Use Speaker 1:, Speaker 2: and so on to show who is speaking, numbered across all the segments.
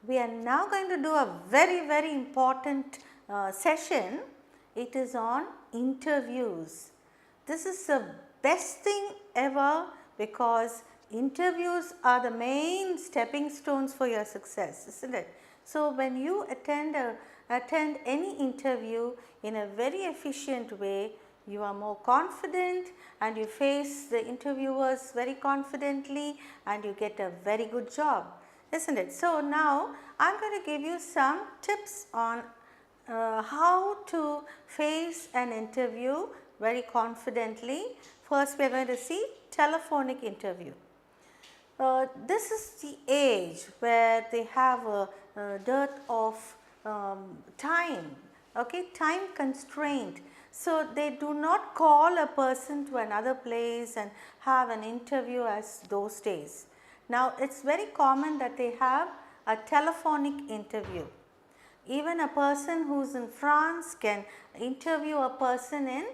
Speaker 1: we are now going to do a very important session. It is on interviews. This is the best thing ever because interviews are the main stepping stones for your success, isn't it? So, when you attend any interview in a very efficient way, you are more confident and you face the interviewers very confidently and you get a very good job, isn't it? So, now I am going to give you some tips on how to face an interview very confidently. First, we are going to see telephonic interview. This is the age where they have a dearth of time, okay, time constraint. So, they do not call a person to another place and have an interview as those days. Now, it is very common that they have a telephonic interview. Even a person who is in France can interview a person in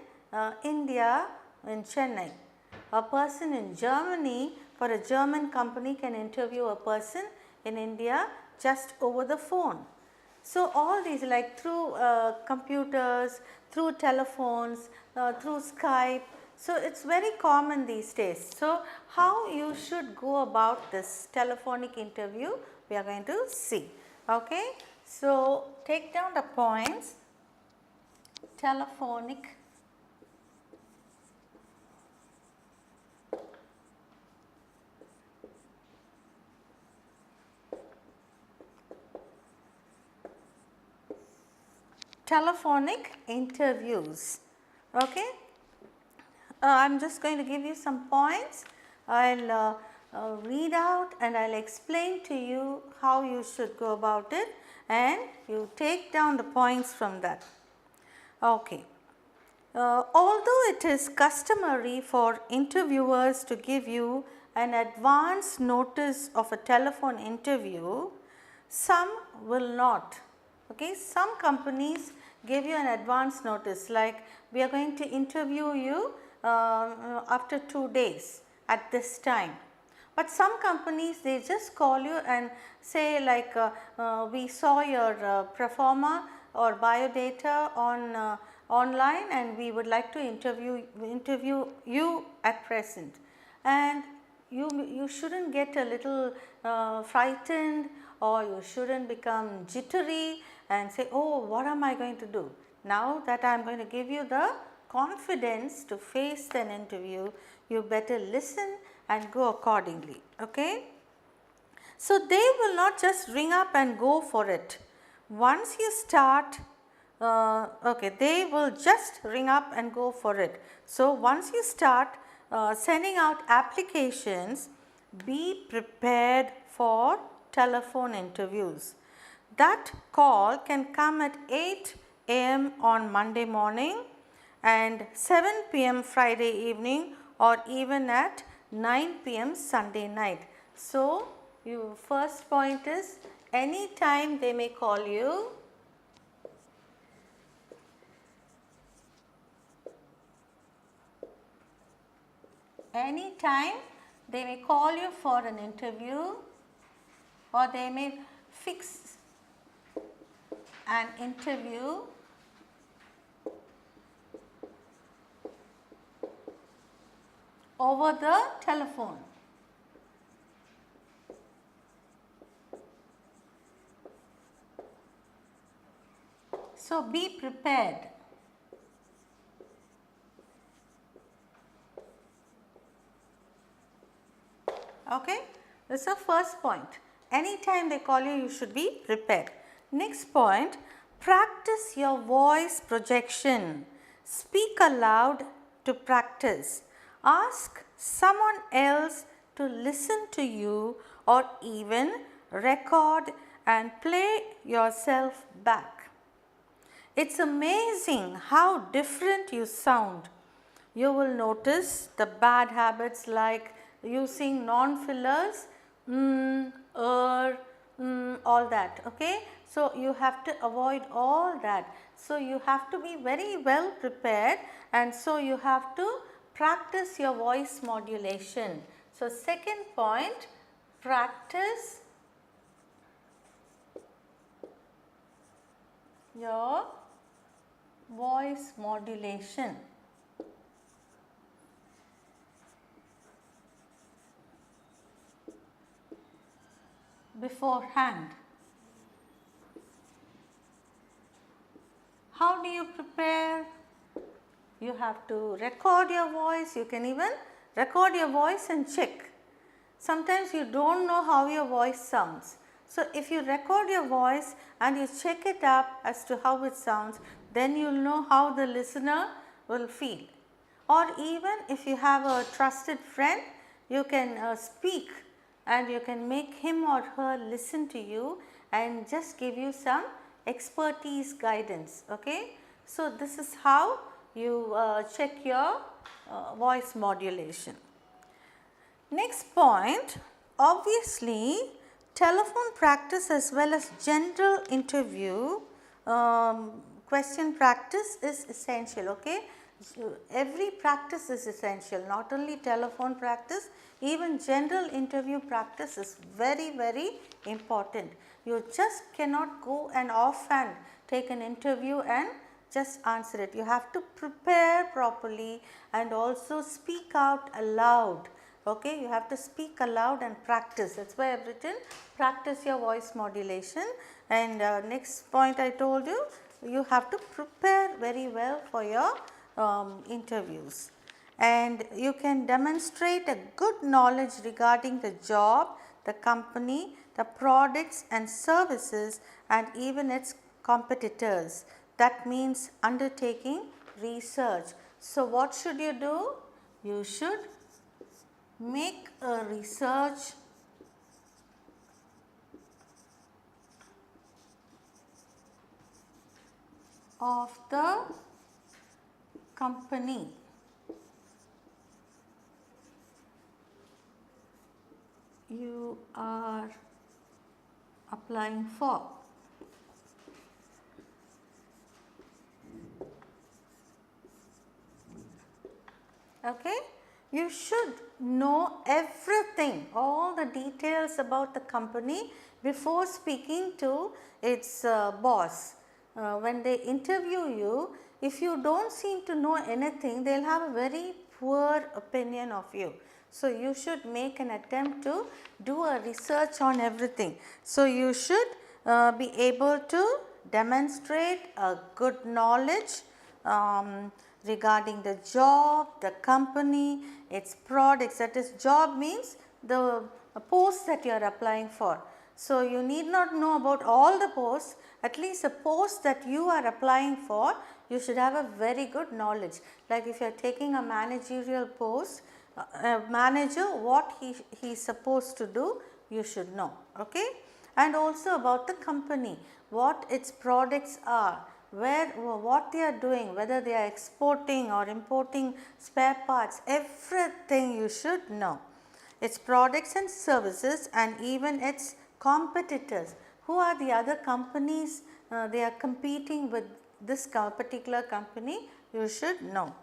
Speaker 1: India, in Chennai. A person in Germany, for a German company, can interview a person in India just over the phone. So, all these like through computers, through telephones, through Skype. So, it is very common these days. So, how you should go about this telephonic interview, we are going to see. Okay. So, take down the points. Telephonic interviews. Okay. I am just going to give you some points. I will read out and I will explain to you how you should go about it and you take down the points from that. Okay. Although it is customary for interviewers to give you an advance notice of a telephone interview, some will not. Okay. Some companies give you an advance notice, like we are going to interview you after 2 days at this time. But some companies, they just call you and say like we saw your pro forma or biodata on online and we would like to interview you at present. And you should not get a little frightened or you should not become jittery and say, oh, what am I going to do? Now that I am going to give you the confidence to face an interview, you better listen and go accordingly. Okay. So, they will not just ring up and go for it. Once you start, okay, they will just ring up and go for it. So, once you start sending out applications, be prepared for telephone interviews. That call can come at 8 a.m. on Monday morning and 7 p.m. Friday evening or even at 9 p.m. Sunday night. So, your first point is any time they may call you. Any time they may call you for an interview or they may fix an interview over the telephone. So, be prepared. Okay. This is the first point. Anytime they call you, you should be prepared. Next point, practice your voice projection. Speak aloud to practice. Ask someone else to listen to you or even record and play yourself back. It's amazing how different you sound. You will notice the bad habits like using non-fillers, all that. Okay. So, you have to avoid all that. So, you have to be very well prepared and so you have to practice your voice modulation. So, second point, practice your voice modulation. Beforehand. How do you prepare? You have to record your voice. You can even record your voice and check. Sometimes you don't know how your voice sounds. So, if you record your voice and you check it up as to how it sounds, then you will know how the listener will feel. Or even if you have a trusted friend, you can speak and you can make him or her listen to you and just give you some expertise guidance. Okay? So, this is how you check your voice modulation. Next point, obviously telephone practice as well as general interview question practice is essential. Okay? So, every practice is essential, not only telephone practice, even general interview practice is very important. You just cannot go and offhand take an interview and just answer it. You have to prepare properly and also speak out aloud. Okay, you have to speak aloud and practice. That is why I have written practice your voice modulation. And next point I told you, you have to prepare very well for your interviews. And you can demonstrate a good knowledge regarding the job, the company, the products and services and even its competitors. That means undertaking research. So, what should you do? You should make a research of the company you are applying for. Okay? You should know everything, all the details about the company before speaking to its boss. When they interview you, if you don't seem to know anything, they will have a very poor opinion of you. So, you should make an attempt to do a research on everything. So, you should be able to demonstrate a good knowledge regarding the job, the company, its products. That is, job means the post that you are applying for. So, you need not know about all the posts, at least the post that you are applying for, you should have a very good knowledge. Like if you are taking a managerial post, a manager, what he is supposed to do, you should know. Okay? And also about the company, what its products are, what they are doing, whether they are exporting or importing spare parts, everything you should know. Its products and services and even its competitors. Who are the other companies they are competing with this particular company, you should know.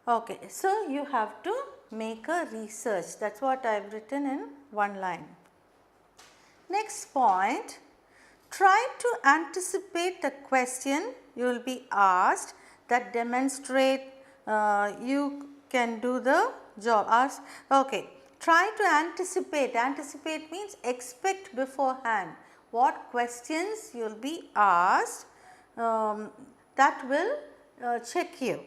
Speaker 1: Okay, so you have to make a research. That is what I have written in one line. Next point, try to anticipate the question you will be asked that demonstrate you can do the job. Okay, try to anticipate. Anticipate means expect beforehand what questions you will be asked that will check you.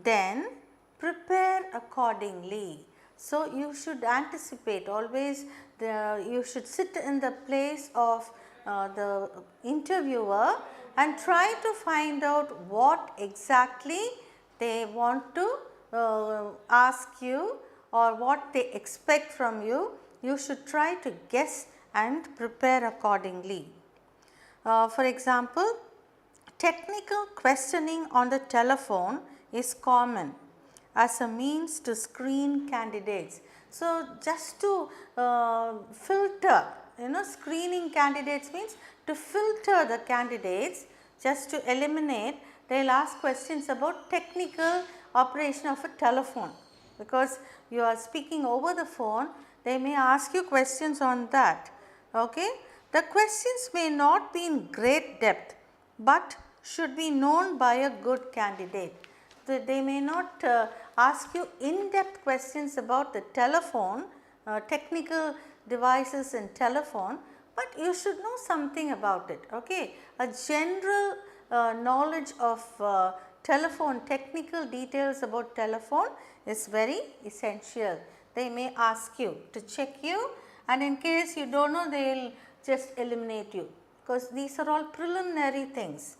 Speaker 1: Then prepare accordingly. So, you should anticipate always, you should sit in the place of the interviewer and try to find out what exactly they want to ask you or what they expect from you. You should try to guess and prepare accordingly. For example, technical questioning on the telephone is common as a means to screen candidates. So, just to filter, screening candidates means to filter the candidates, just to eliminate, they will ask questions about technical operation of a telephone, because you are speaking over the phone, they may ask you questions on that. Okay? The questions may not be in great depth, but should be known by a good candidate. They may not ask you in-depth questions about the telephone, technical devices in telephone, but you should know something about it. Okay, a general knowledge of telephone, technical details about telephone is very essential. They may ask you to check you, and in case you don't know, they will just eliminate you, because these are all preliminary things.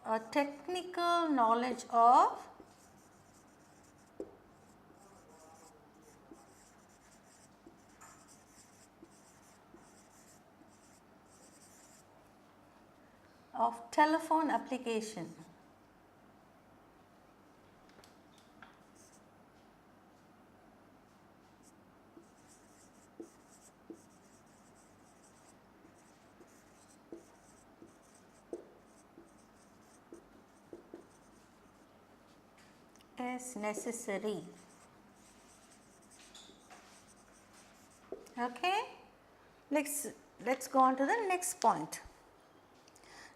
Speaker 1: A technical knowledge of telephone application. Is necessary. Okay, let's go on to the next point.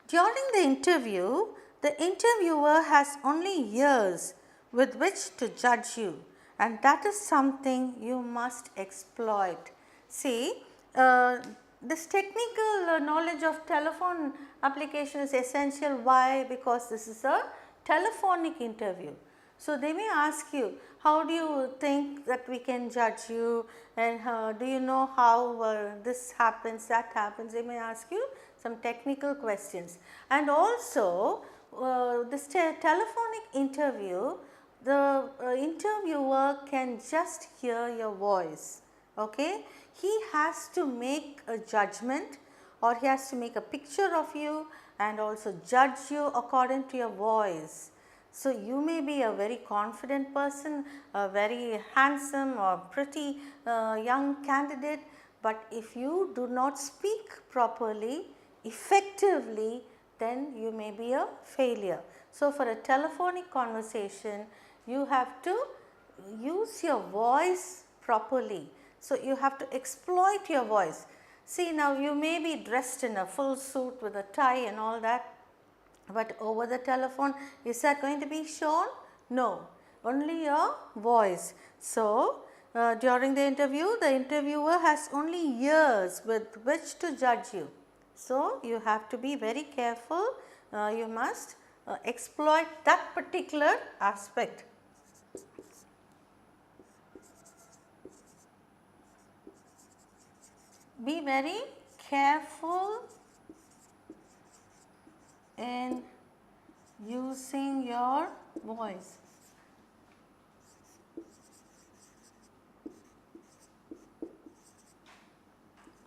Speaker 1: During the interview, the interviewer has only ears with which to judge you, and that is something you must exploit. See, this technical knowledge of telephone application is essential. Why? Because this is a telephonic interview. So, they may ask you, how do you think that we can judge you, and do you know how this happens, that happens. They may ask you some technical questions. And also this telephonic interview, the interviewer can just hear your voice. Okay, he has to make a judgment, or he has to make a picture of you and also judge you according to your voice. So, you may be a very confident person, a very handsome or pretty young candidate, but if you do not speak properly, effectively, then you may be a failure. So, for a telephonic conversation, you have to use your voice properly. So, you have to exploit your voice. See, now you may be dressed in a full suit with a tie and all that, but over the telephone, is that going to be shown? No, only your voice. So, during the interview, the interviewer has only ears with which to judge you. So, you have to be very careful. You must exploit that particular aspect. Be very careful in using your voice.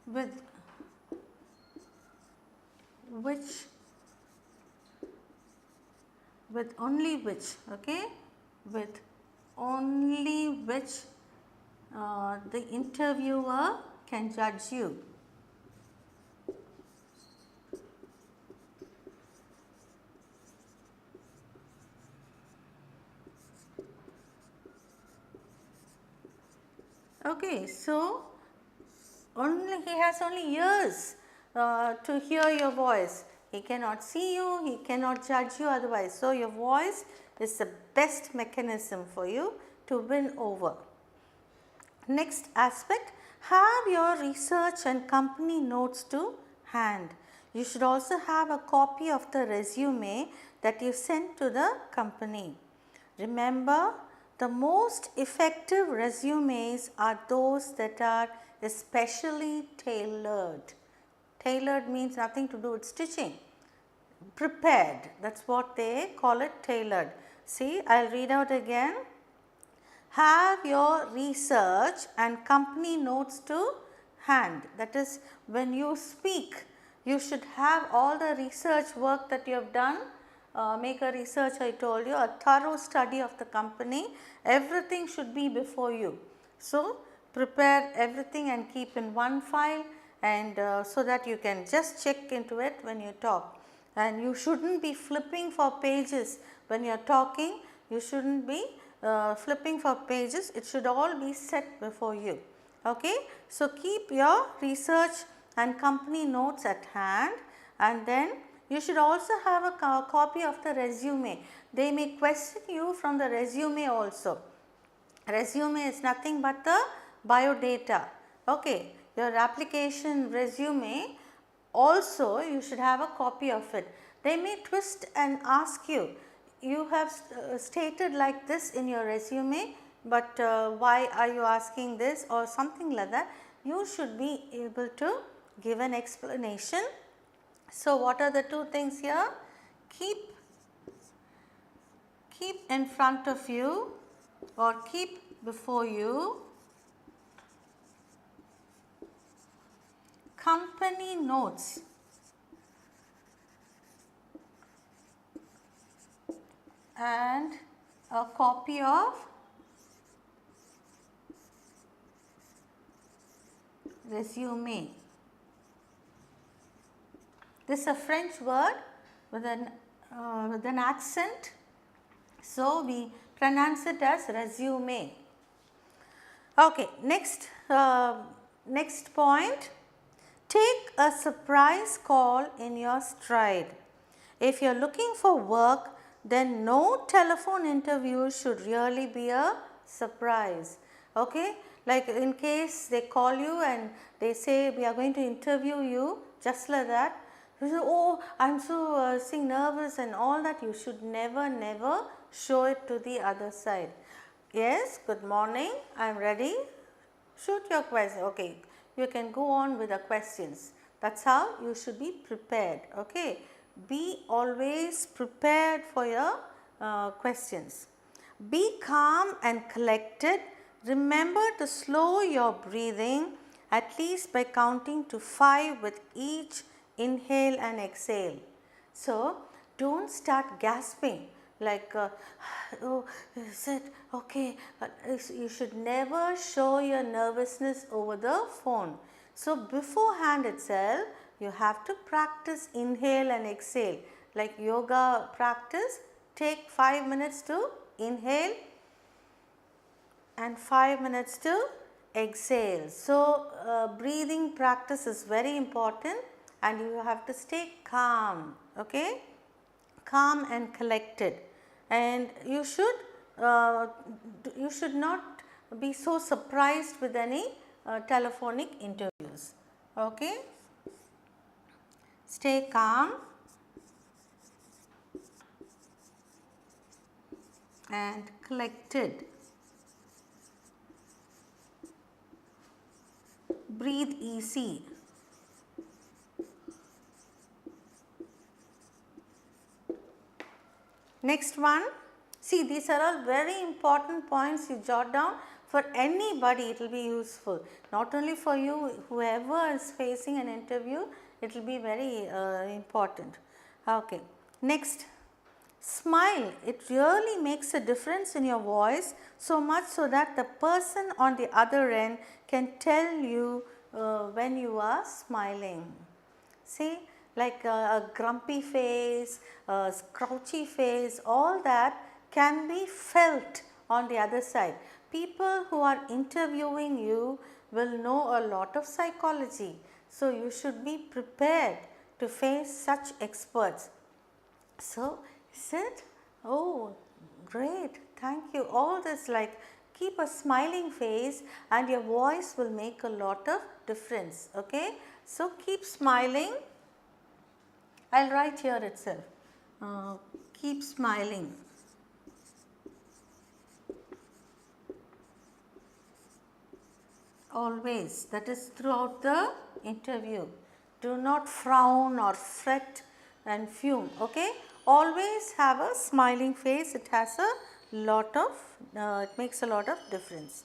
Speaker 1: With only which, okay, with only which the interviewer can judge you. Okay, so he has only ears to hear your voice. He cannot see you, he cannot judge you otherwise. So, your voice is the best mechanism for you to win over. Next aspect, have your research and company notes to hand. You should also have a copy of the resume that you sent to the company. Remember, the most effective resumes are those that are especially tailored. Tailored means nothing to do with stitching. Prepared, that is what they call it, tailored. See, I will read out again. Have your research and company notes to hand. That is, when you speak, you should have all the research work that you have done. Make a research, I told you, a thorough study of the company. Everything should be before you. So, prepare everything and keep in one file, and so that you can just check into it when you talk. And you shouldn't be flipping for pages when you are talking. You shouldn't be flipping for pages. It should all be set before you. Okay. So, keep your research and company notes at hand, and then You should also have a copy of the resume. They may question you from the resume also. Resume is nothing but the biodata. Okay, your application resume also you should have a copy of it. They may twist and ask you, you have stated like this in your resume, but why are you asking this or something like that. You should be able to give an explanation. So, what are the two things here? Keep in front of you or keep before you company notes and a copy of resume. This is a French word with an accent, so we pronounce it as resume. Okay, next point, take a surprise call in your stride. If you are looking for work, then no telephone interview should really be a surprise. Okay, like in case they call you and they say we are going to interview you, just like that, you say, oh, I am so nervous and all that. You should never show it to the other side. Yes, good morning, I am ready. Shoot your question. Okay, you can go on with the questions. That's how you should be prepared. Okay, be always prepared for your questions. Be calm and collected. Remember to slow your breathing at least by counting to 5 with each inhale and exhale. So, do not start gasping like oh, is it okay. You should never show your nervousness over the phone. So, beforehand itself you have to practice inhale and exhale, like yoga practice. Take 5 minutes to inhale and 5 minutes to exhale. So, breathing practice is very important and you have to stay calm. Okay, calm and collected, and you should not be so surprised with any telephonic interviews. Okay, stay calm and collected. Breathe easy. Next one, see, these are all very important points you jot down. For anybody it will be useful, not only for you, whoever is facing an interview, it will be very important. Okay. Next, smile. It really makes a difference in your voice, so much so that the person on the other end can tell you when you are smiling. See, like a grumpy face, a grouchy face, all that can be felt on the other side. People who are interviewing you will know a lot of psychology. So, you should be prepared to face such experts. So, is it? Oh, great, thank you. All this, like, keep a smiling face and your voice will make a lot of difference. Okay. So, keep smiling. I will write here itself. Keep smiling. Always, that is throughout the interview. Do not frown or fret and fume. Okay. Always have a smiling face. It has a lot of, it makes a lot of difference.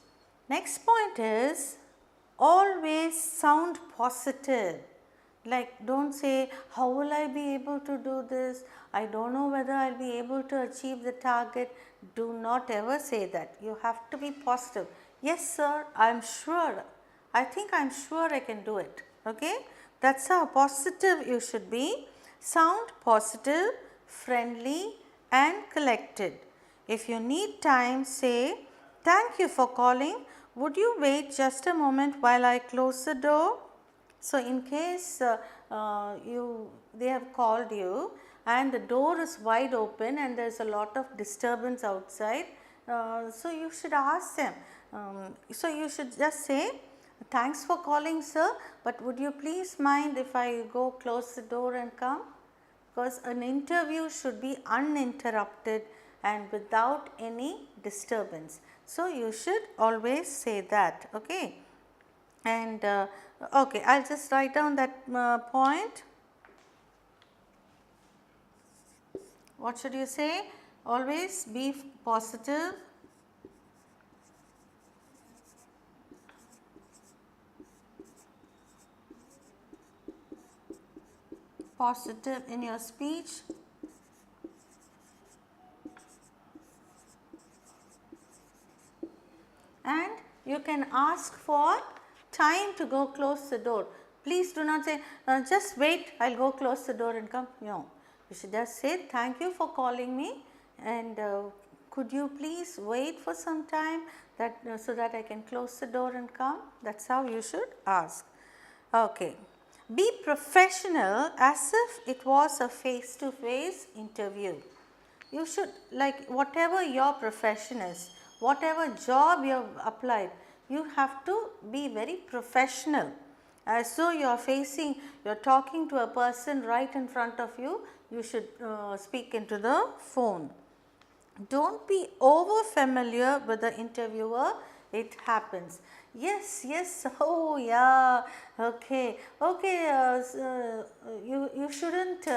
Speaker 1: Next point is always sound positive. Like, don't say, how will I be able to do this? I don't know whether I will be able to achieve the target. Do not ever say that. You have to be positive. Yes, sir, I am sure. I think I am sure I can do it. Okay. That's how positive you should be. Sound positive, friendly and collected. If you need time, say, thank you for calling. Would you wait just a moment while I close the door? So, in case they have called you and the door is wide open and there is a lot of disturbance outside, so you should ask them. So, you should just say, thanks for calling sir, but would you please mind if I go close the door and come? Because an interview should be uninterrupted and without any disturbance. So, you should always say that. Okay. And okay, I will just write down that point. What should you say? Always be positive, positive in your speech, and you can ask for time to go close the door. Please do not say, just wait, I will go close the door and come. No, you should just say, thank you for calling me, and could you please wait for some time that so that I can close the door and come. That is how you should ask. Okay. Be professional as if it was a face to face interview. You should, like, whatever your profession is, whatever job you have applied, you have to be very professional. As though you are talking to a person right in front of you, you should speak into the phone. Don't be over familiar with the interviewer, it happens. Yes, yes, oh yeah, okay, you shouldn't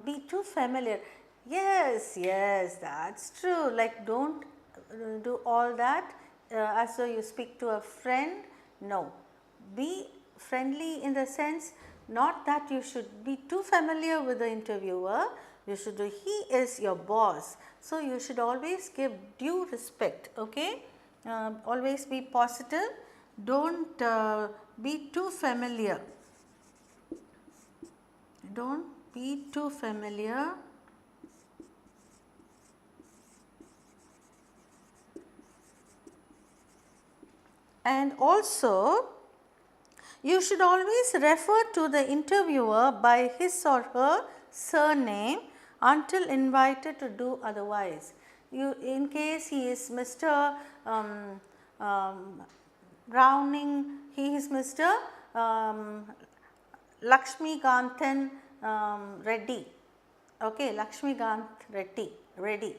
Speaker 1: be too familiar. Yes, yes, that's true. Like, don't do all that as though you speak to a friend. No, be friendly in the sense, not that you should be too familiar with the interviewer. You should do, he is your boss. So, you should always give due respect. Okay. Always be positive, don't be too familiar, don't be too familiar. And also, you should always refer to the interviewer by his or her surname until invited to do otherwise. In case he is Mr. Browning, he is Mr. Lakshmikanthan Reddy. Okay, Lakshmikant Reddy.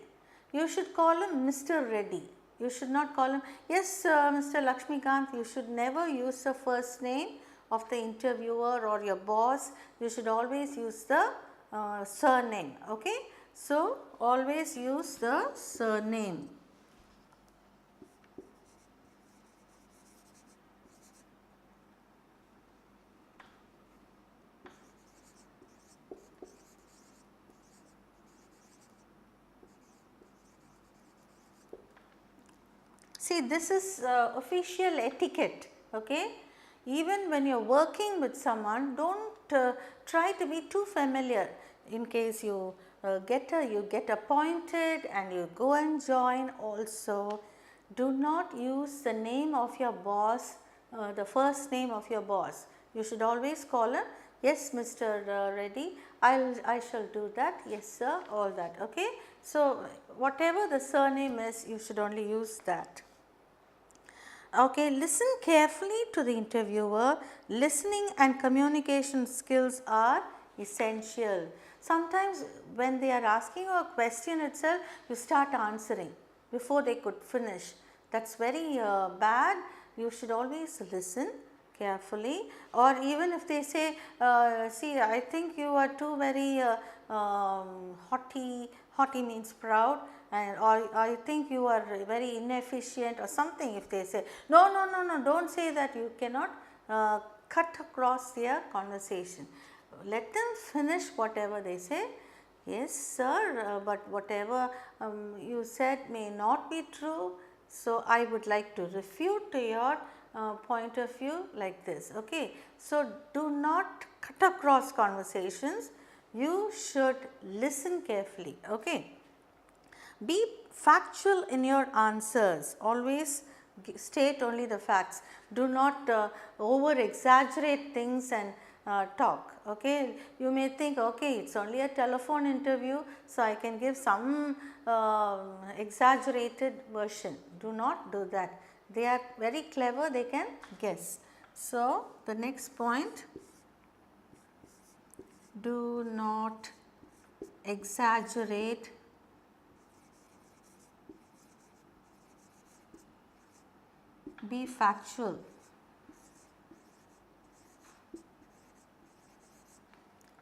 Speaker 1: You should call him Mr. Reddy. You should not call him, yes, Mr. Lakshmikant. You should never use the first name of the interviewer or your boss. You should always use the surname. Okay. So, always use the surname. See, this is official etiquette. Okay. Even when you are working with someone, don't try to be too familiar. In case you get appointed and you go and join also, do not use the name of your boss, the first name of your boss. You should always call him, yes, Mr. Reddy, I shall do that, yes sir, all that. Okay. So, whatever the surname is, you should only use that. Okay, listen carefully to the interviewer. Listening and communication skills are essential. Sometimes when they are asking a question itself, you start answering before they could finish. That is very bad. You should always listen carefully, or even if they say, see, I think you are too very haughty means proud, and or I think you are very inefficient or something. If they say, no, don't say that, you cannot cut across their conversation. Let them finish whatever they say. Yes sir, but whatever you said may not be true. So, I would like to refute to your point of view like this. Okay. So, do not cut across conversations, you should listen carefully. Okay. Be factual in your answers, always state only the facts. Do not over exaggerate things and talk. Okay, you may think, okay, it's only a telephone interview, so I can give some exaggerated version. Do not do that. They are very clever, they can guess. So, the next point, do not exaggerate be factual.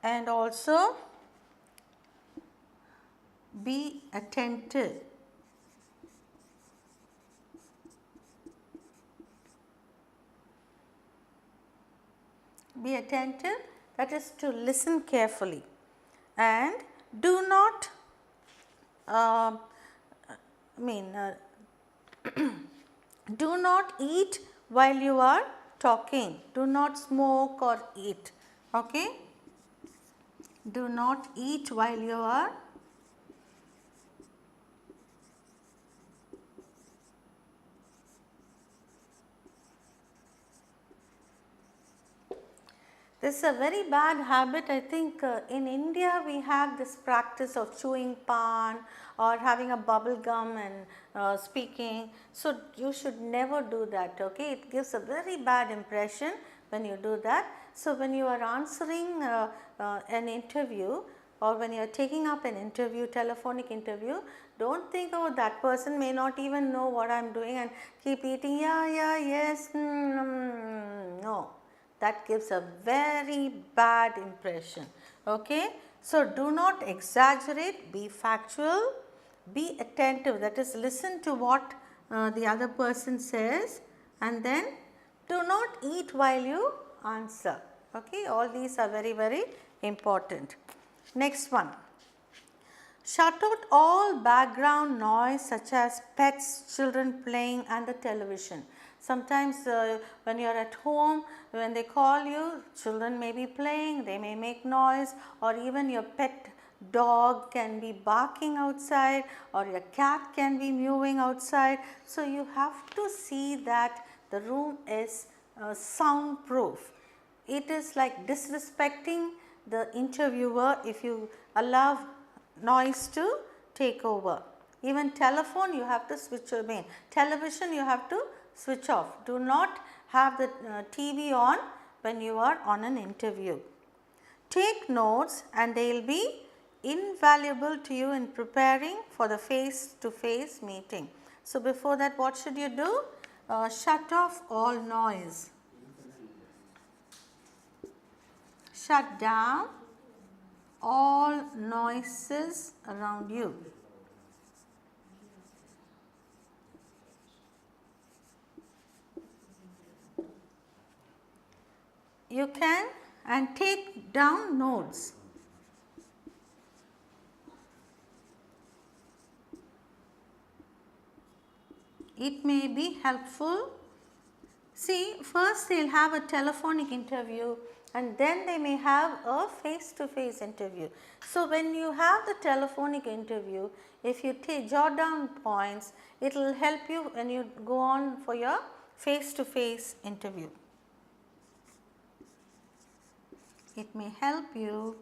Speaker 1: And also be attentive. Be attentive, that is to listen carefully, and do not do not eat while you are talking. Do not smoke or eat. Okay? Do not eat while you are This is a very bad habit. I think in India we have this practice of chewing pan or having a bubble gum and speaking. So, you should never do that. Okay? It gives a very bad impression when you do that. So, when you are answering an interview or when you are taking up an interview, telephonic interview, do not think, oh, that person may not even know what I am doing and keep eating, yeah, yeah, yes, no. That gives a very bad impression. Okay? So, do not exaggerate, be factual, be attentive, that is listen to what the other person says, and then do not eat while you answer. Okay? All these are very, very important. Next one. Shut out all background noise such as pets, children playing and the television. Sometimes when you are at home, when they call you, children may be playing, they may make noise, or even your pet dog can be barking outside or your cat can be mewing outside. So, you have to see that the room is soundproof. It is like disrespecting the interviewer if you allow noise to take over. Even telephone you have to switch on, television you have to switch off. Do not have the TV on when you are on an interview. Take notes and they will be invaluable to you in preparing for the face to face meeting. So, before that what should you do? Shut off all noise. Shut down all noises around you. You can and take down notes. It may be helpful. See, first they will have a telephonic interview and then they may have a face-to-face interview. So, when you have the telephonic interview, if you jot down points, it will help you when you go on for your face-to-face interview. It may help you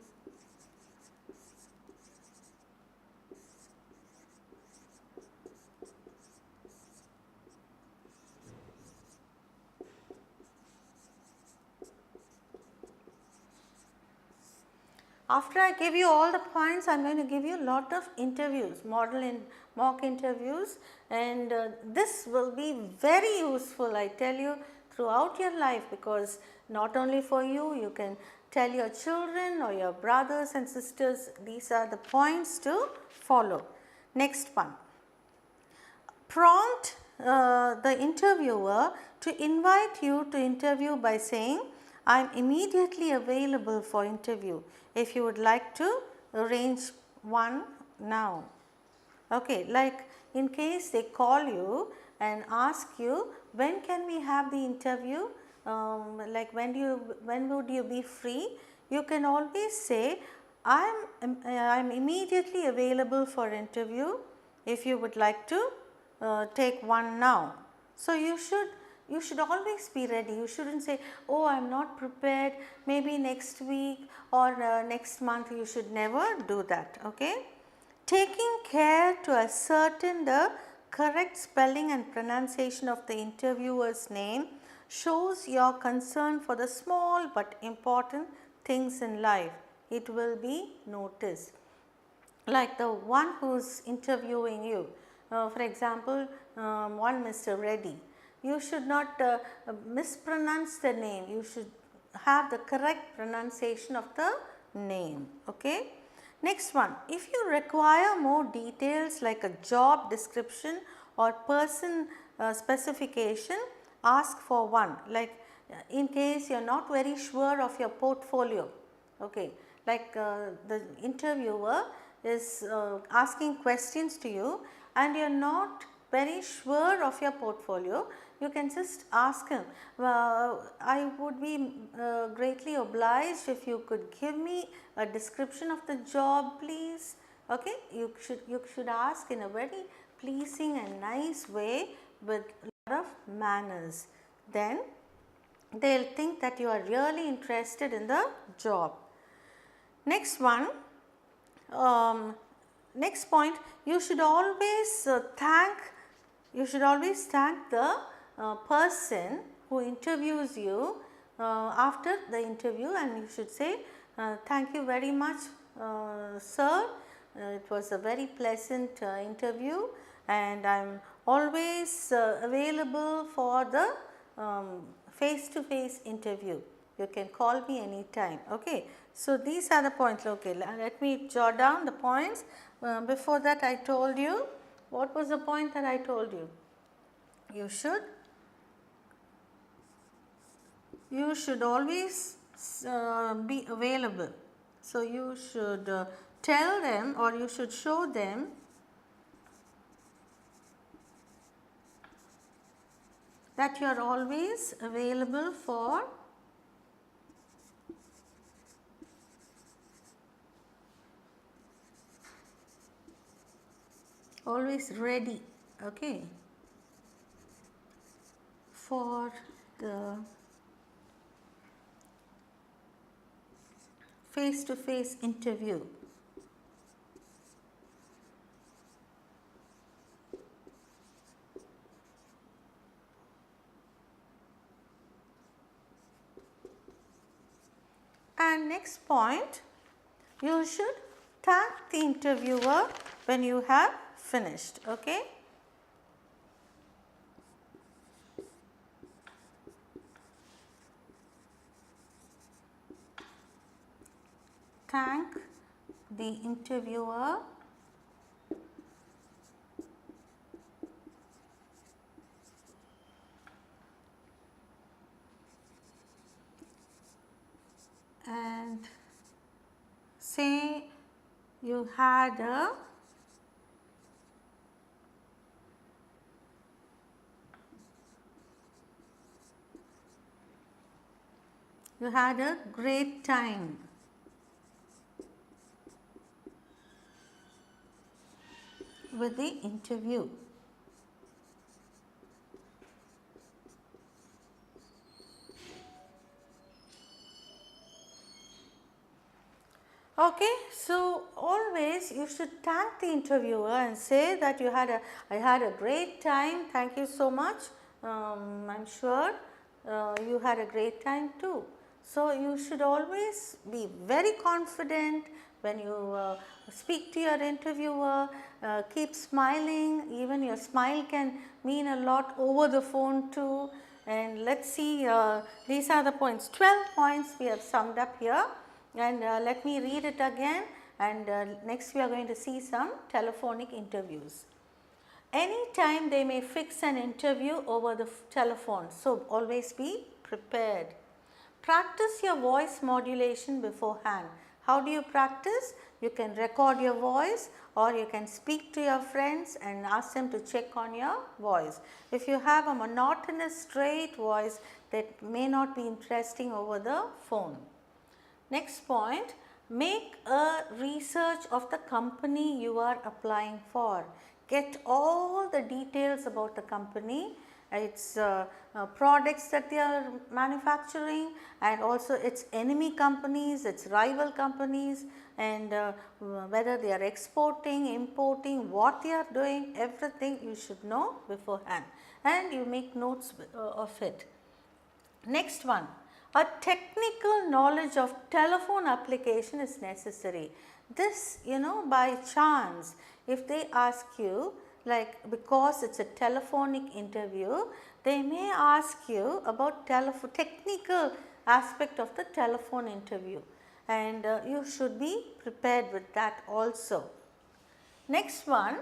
Speaker 1: After I give you all the points, I am going to give you a lot of interviews, model and mock interviews, and this will be very useful, I tell you, throughout your life, because not only for you, you can tell your children or your brothers and sisters, these are the points to follow. Next one. Prompt the interviewer to invite you to interview by saying, I am immediately available for interview if you would like to arrange one now. Okay, like in case they call you and ask you, when can we have the interview, like when would you be free, you can always say, I am immediately available for interview if you would like to take one now. So, you should always be ready. You shouldn't say, oh, I am not prepared, maybe next week or next month. You should never do that. Okay. Taking care to ascertain the correct spelling and pronunciation of the interviewer's name shows your concern for the small but important things in life. It will be noticed. Like the one who is interviewing you, for example, one Mr. Reddy, you should not mispronounce the name, you should have the correct pronunciation of the name. Okay. Next one, if you require more details like a job description or person specification, ask for one. Like in case you are not very sure of your portfolio, okay, like the interviewer is asking questions to you and you are not very sure of your portfolio, you can just ask him, I would be greatly obliged if you could give me a description of the job, please. Okay, you should ask in a very pleasing and nice way with a lot of manners. Then they will think that you are really interested in the job. Next one, next point, you should always thank the person who interviews you after the interview, and you should say, thank you very much sir, it was a very pleasant interview and I am always available for the face to face interview. You can call me anytime. Okay. So, these are the points. Okay, let me jot down the points. Before that I told you, what was the point that I told you? You should always be available. So, you should tell them or you should show them that you are always available for always ready, okay, for the face to face interview. And next point, you should thank the interviewer when you have finished. Okay. Thank the interviewer and say you had a great time. With the interview. Okay, so always you should thank the interviewer and say that I had a great time, thank you so much, I am sure you had a great time too. So, you should always be very confident when you speak to your interviewer, keep smiling, even your smile can mean a lot over the phone too. And let us see, these are the points, 12 points we have summed up here, and let me read it again, and next we are going to see some telephonic interviews. Anytime they may fix an interview over the telephone, so always be prepared. Practice your voice modulation beforehand. How do you practice? You can record your voice or you can speak to your friends and ask them to check on your voice. If you have a monotonous straight voice, that may not be interesting over the phone. Next point, make a research of the company you are applying for. Get all the details about the company its products that they are manufacturing, and also its enemy companies, its rival companies, and whether they are exporting, importing, what they are doing, everything you should know beforehand, and you make notes of it. Next one, a technical knowledge of telephone application is necessary. This, by chance, if they ask you, like, because it's a telephonic interview, they may ask you about technical aspect of the telephone interview, and you should be prepared with that also. Next one,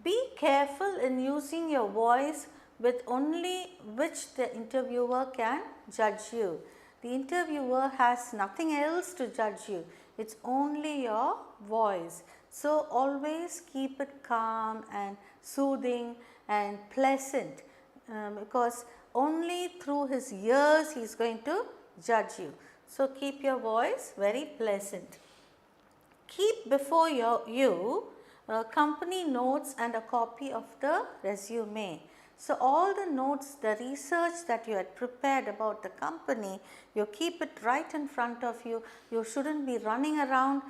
Speaker 1: be careful in using your voice with only which the interviewer can judge you. The interviewer has nothing else to judge you, it's only your voice. So, always keep it calm and soothing and pleasant, because only through his ears he is going to judge you. So, keep your voice very pleasant. Keep before you company notes and a copy of the resume. So, all the notes, the research that you had prepared about the company, you keep it right in front of you. You shouldn't be running around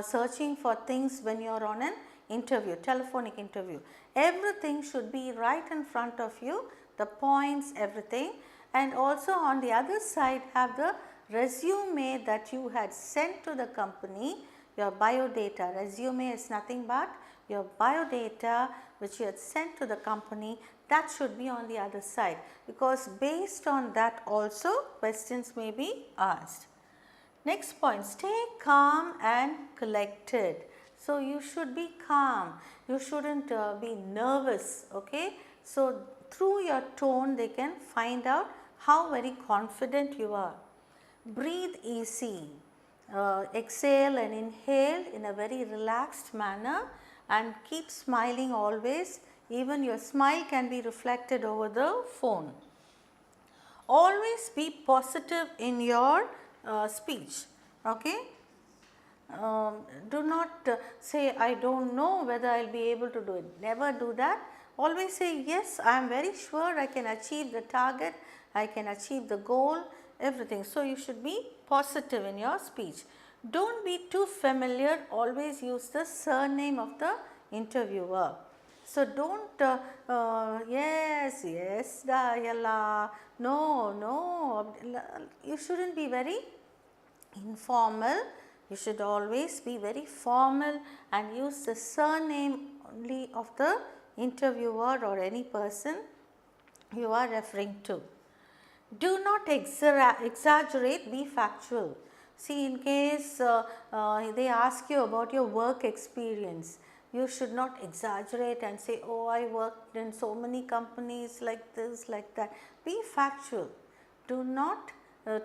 Speaker 1: searching for things when you are on an interview, telephonic interview. Everything should be right in front of you, the points, everything, and also on the other side have the resume that you had sent to the company, your biodata. Resume is nothing but your biodata which you had sent to the company, that should be on the other side, because based on that also questions may be asked. Next point, stay calm and collected. So, you should be calm, you shouldn't be nervous, okay. So, through your tone they can find out how very confident you are. Breathe easy, exhale and inhale in a very relaxed manner, and keep smiling always. Even your smile can be reflected over the phone. Always be positive in your speech, okay. Do not say I don't know whether I will be able to do it. Never do that. Always say yes, I am very sure I can achieve the target, I can achieve the goal, everything. So, you should be positive in your speech. Don't be too familiar, always use the surname of the interviewer. So, don't yes, Dayala, no, you shouldn't be very informal. You should always be very formal and use the surname only of the interviewer or any person you are referring to. Do not exaggerate, be factual. See, in case they ask you about your work experience, you should not exaggerate and say, oh, I worked in so many companies like this, like that. Be factual. Do not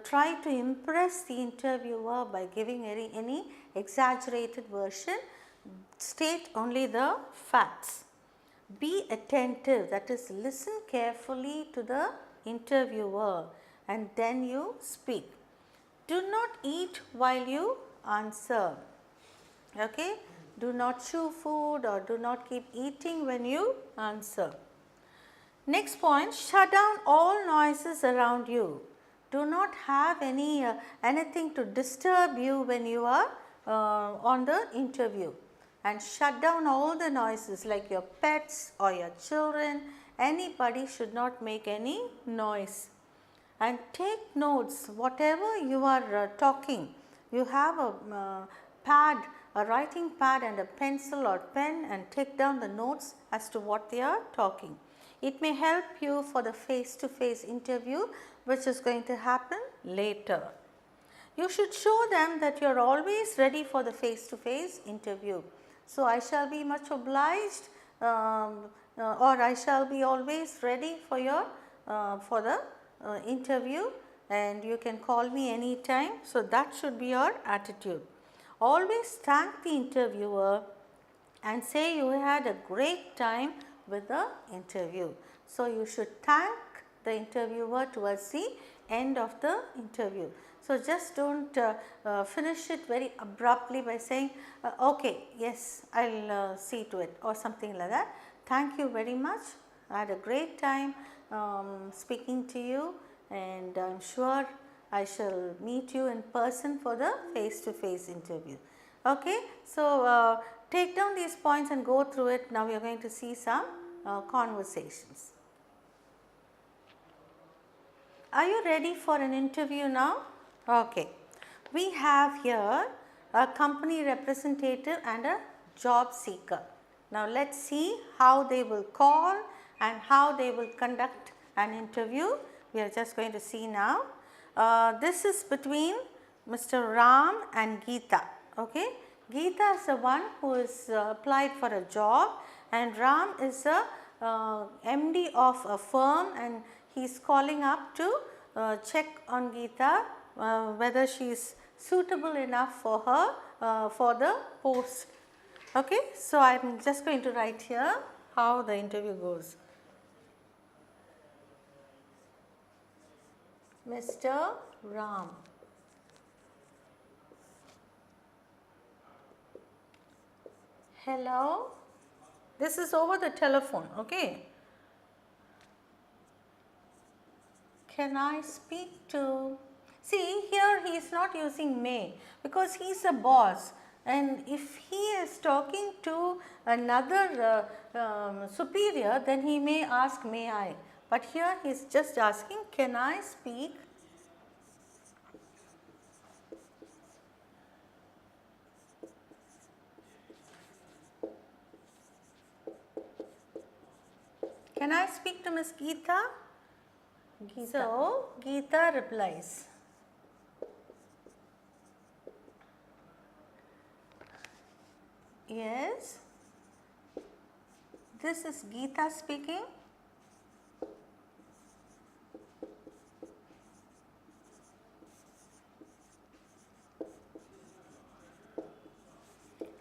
Speaker 1: try to impress the interviewer by giving any exaggerated version. State only the facts. Be attentive, that is, listen carefully to the interviewer and then you speak. Do not eat while you answer, okay. Do not chew food or do not keep eating when you answer. Next point, shut down all noises around you. Do not have anything to disturb you when you are on the interview, and shut down all the noises like your pets or your children. Anybody should not make any noise. And take notes, whatever you are talking. You have a pad, a writing pad and a pencil or pen, and take down the notes as to what they are talking. It may help you for the face-to-face interview which is going to happen later. You should show them that you are always ready for the face-to-face interview. So, I shall be much obliged or I shall be always ready for your for the interview, and you can call me anytime. So, that should be your attitude. Always thank the interviewer and say you had a great time with the interview. So, you should thank the interviewer towards the end of the interview. So, just don't finish it very abruptly by saying, okay, yes, I will see to it or something like that. Thank you very much, I had a great time, speaking to you, and I am sure I shall meet you in person for the face-to-face interview. Okay, so take down these points and go through it. Now we are going to see some conversations. Are you ready for an interview now? Okay. We have here a company representative and a job seeker. Now let's see how they will call and how they will conduct an interview. We are just going to see now. This is between Mr. Ram and Geeta. Okay. Geeta is the one who is applied for a job, and Ram is a MD of a firm, and he is calling up to check on Geeta whether she is suitable enough for her for the post. Okay, so I am just going to write here how the interview goes. Mr. Ram. Hello. This is over the telephone, okay. Can I speak to, see here he is not using may because he is a boss, and if he is talking to another superior, then he may ask may I, but here he is just asking can I speak to Miss Geeta? So Geeta replies, yes, this is Geeta speaking.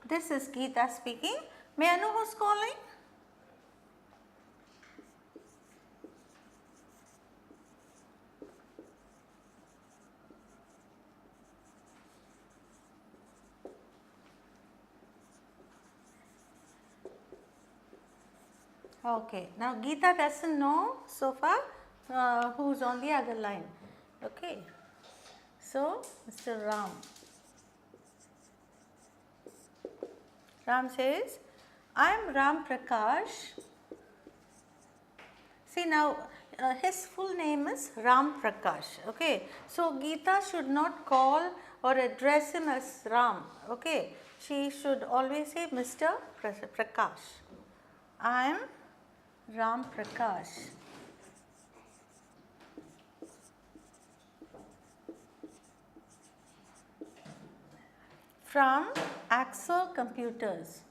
Speaker 1: This is Geeta speaking. May I know who's calling? Okay, now Geeta doesn't know so far who's on the other line. Okay, so Mr. Ram. Ram says, I am Ram Prakash. See now his full name is Ram Prakash. Okay, so Geeta should not call or address him as Ram. Okay, she should always say Mr. Prakash. I am Ram Prakash from Axel Computers.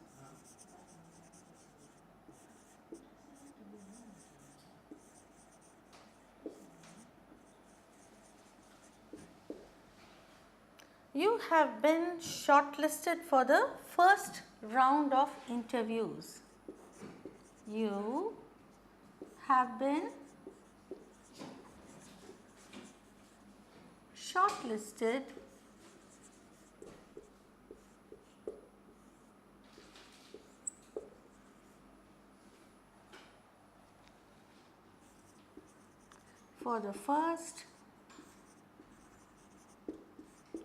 Speaker 1: You have been shortlisted for the first round of interviews. You have been shortlisted for the first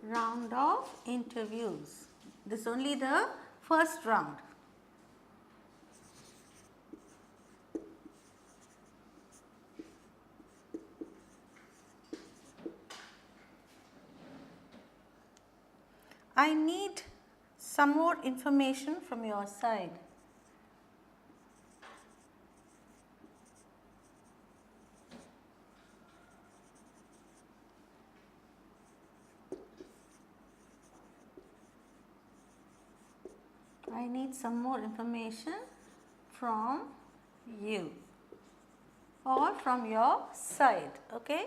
Speaker 1: round of interviews. This is only the first round. I need some more information from your side. I need some more information from you or from your side. Okay.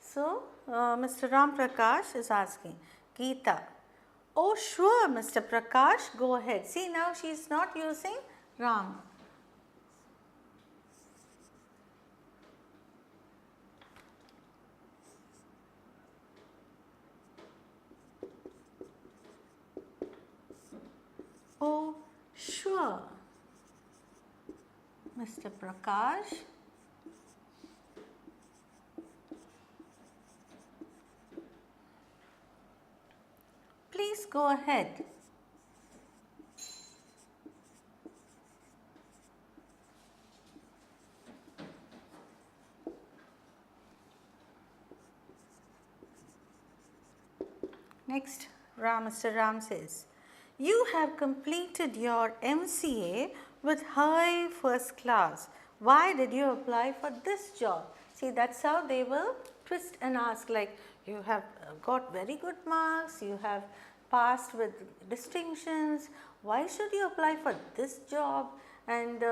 Speaker 1: So, Mr. Ram Prakash is asking, Geeta, oh sure Mr. Prakash, go ahead. See now she is not using Ram. Oh sure Mr. Prakash, go ahead. Next, Mr. Ram says, you have completed your MCA with high first class. Why did you apply for this job? See, that's how they will twist and ask, like, you have got very good marks, you have passed with distinctions, why should you apply for this job? And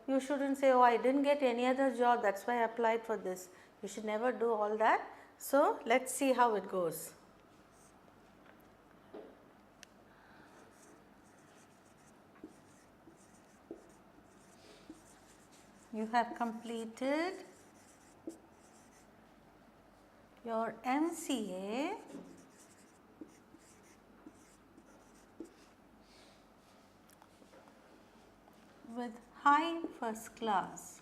Speaker 1: you shouldn't say, oh, I didn't get any other job, that's why I applied for this. You should never do all that. So, let's see how it goes. You have completed your MCA with high first class.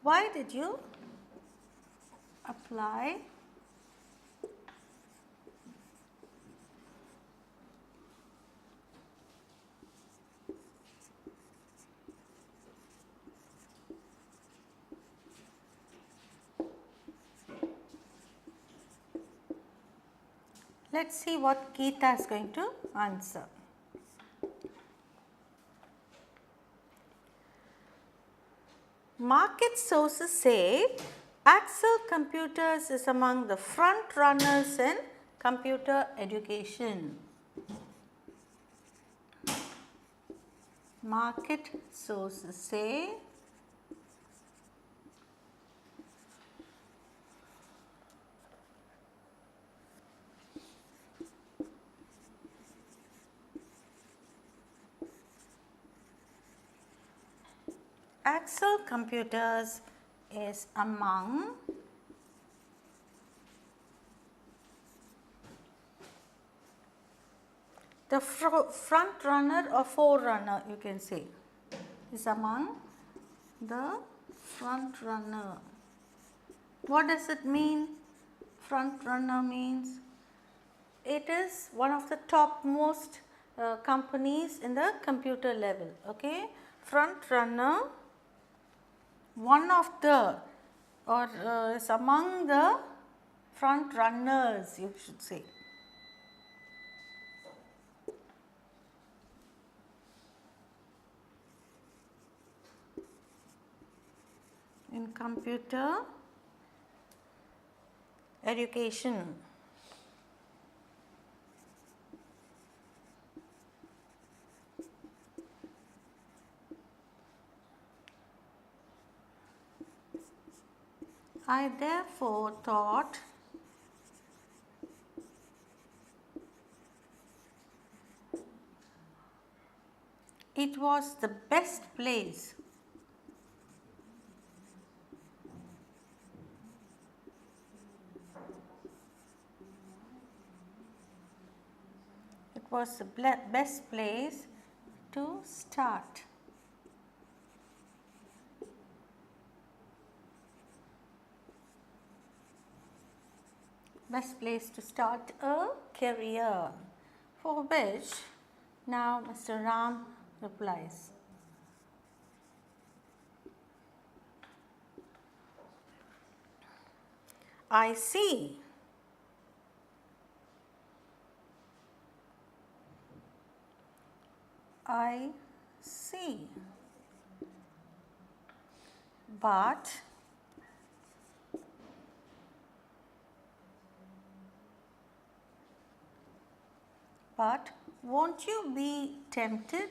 Speaker 1: Why did you apply Let's see what Geeta is going to answer. Market sources say Axel Computers is among the front runners in computer education. Market sources say Axel Computers is among the front runner or forerunner, you can say, is among the front runner. What does it mean? Front runner means it is one of the topmost companies in the computer level. Okay, front runner, one of the, or is among the front runners, you should say. In computer education. I therefore thought it was the best place was the best place to start. Best place to start a career, for which now Mr. Ram replies. I see. I see. But won't you be tempted?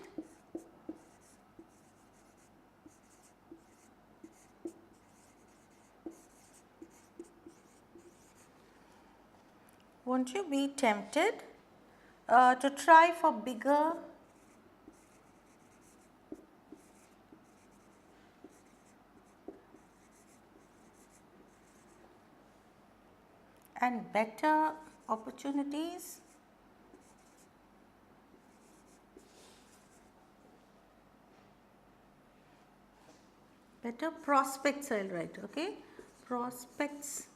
Speaker 1: Won't you be tempted to try for bigger and better opportunities? better prospects I will write, okay, prospects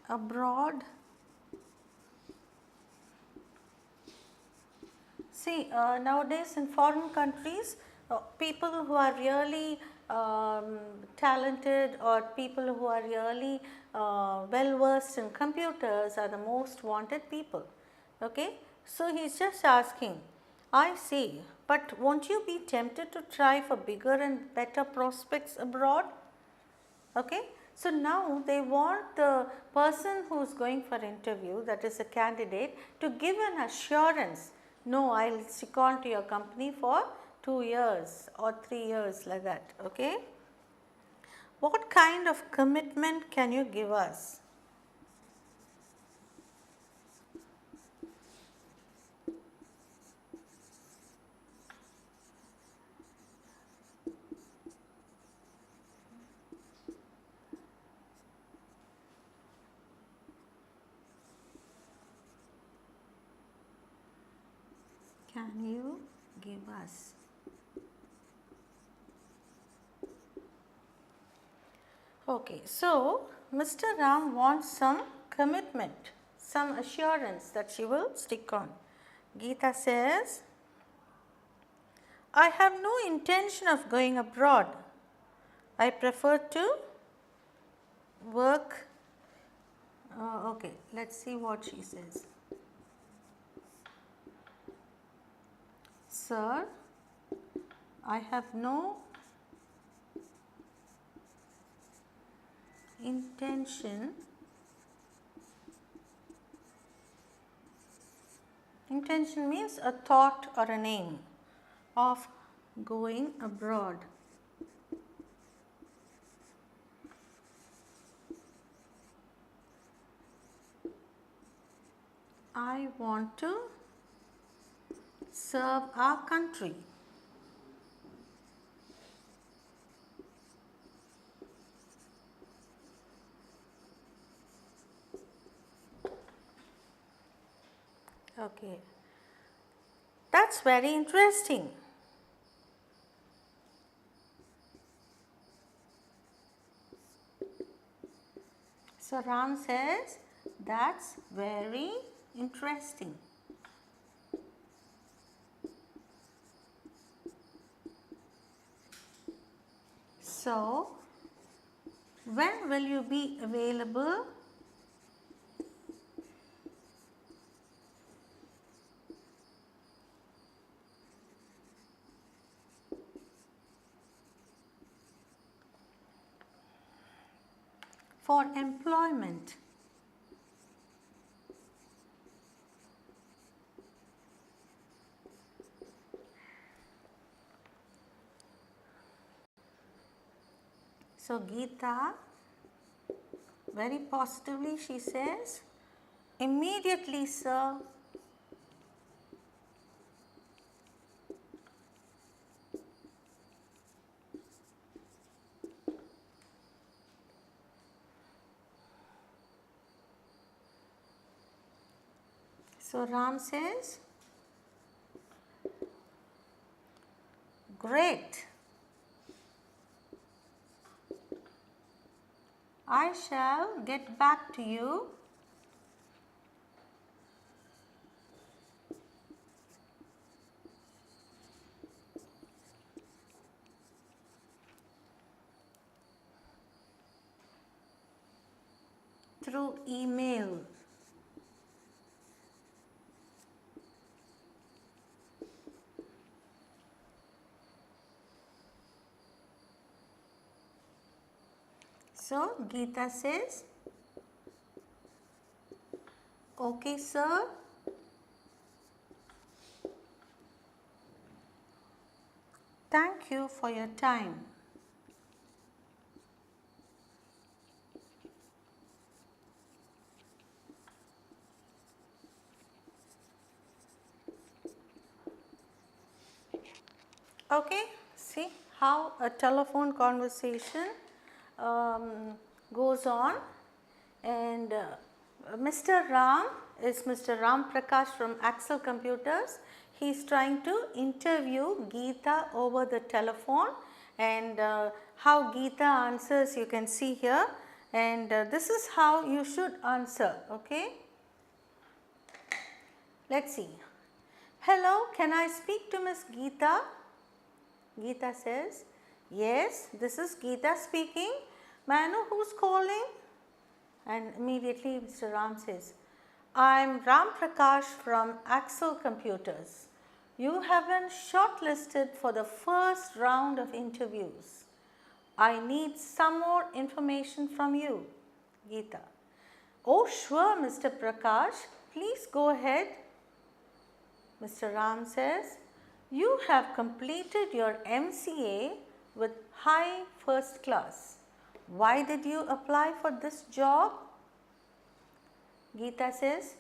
Speaker 1: abroad. See, nowadays in foreign countries, people who are really talented or people who are really well versed in computers are the most wanted people. Okay? So, he is just asking, I see, but won't you be tempted to try for bigger and better prospects abroad? Okay. So, now they want the person who is going for interview, that is a candidate, to give an assurance, no, I will stick on to your company for 2 years or 3 years, like that. Okay. What kind of commitment can you give us? Can you give us? Okay, so Mr. Ram wants some commitment, some assurance that she will stick on. Geeta says, I have no intention of going abroad. I prefer to work. Okay, let's see what she says. Sir, I have no intention. Intention means a thought or an aim of going abroad. I want to serve our country. Okay, that's very interesting. So Ram says, that's very interesting. So, when will you be available? For employment? So Geeta, very positively she says, immediately, sir. So Ram says, great. I shall get back to you through email. So Geeta says, okay, sir. Thank you for your time. Okay, see how a telephone conversation goes on, and Mr. Ram is Mr. Ram Prakash from Axel Computers. he is trying to interview Geeta over the telephone, and how Geeta answers you can see here, and this is how you should answer. Okay. Let us see. Hello, can I speak to Miss Geeta? Geeta says, yes, this is Geeta speaking. May I know who is calling? And immediately Mr. Ram says, I am Ram Prakash from Axel Computers. You have been shortlisted for the first round of interviews. I need some more information from you. Geeta, oh sure Mr. Prakash, please go ahead. Mr. Ram says, you have completed your MCA with high first class. Why did you apply for this job? Geeta says,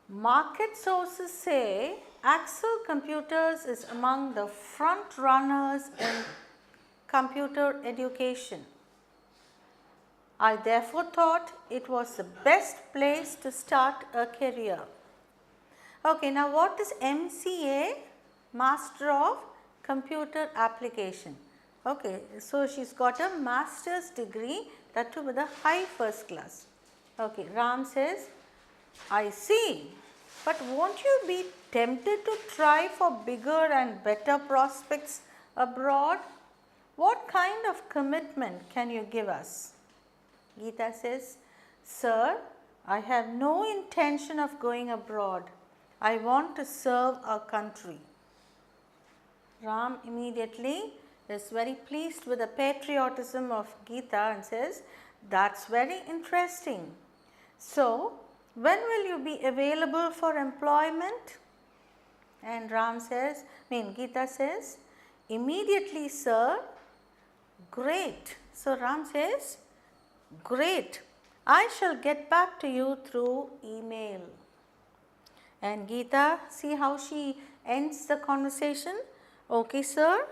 Speaker 1: market sources say Axel Computers is among the front runners in computer education. I therefore thought it was the best place to start a career. Okay, now what is MCA? Master of Computer Application. Okay, so she's got a master's degree, that too with a high first class. Okay, Ram says, I see, but won't you be tempted to try for bigger and better prospects abroad? What kind of commitment can you give us? Geeta says, sir, I have no intention of going abroad. I want to serve our country. Ram immediately is very pleased with the patriotism of Geeta and says, that's very interesting. So, when will you be available for employment? And Geeta says, immediately sir. Great. So, Ram says, great. I shall get back to you through email. And Geeta, see how she ends the conversation. Okay sir,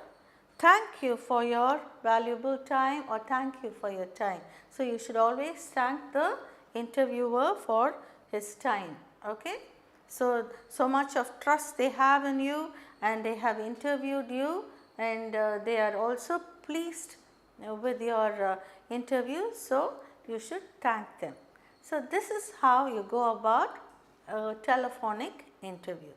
Speaker 1: thank you for your valuable time, or thank you for your time. So, you should always thank the interviewer for his time. Okay. So, so much of trust they have in you, and they have interviewed you, and they are also pleased with your interview. So, you should thank them. So, this is how you go about a telephonic interview.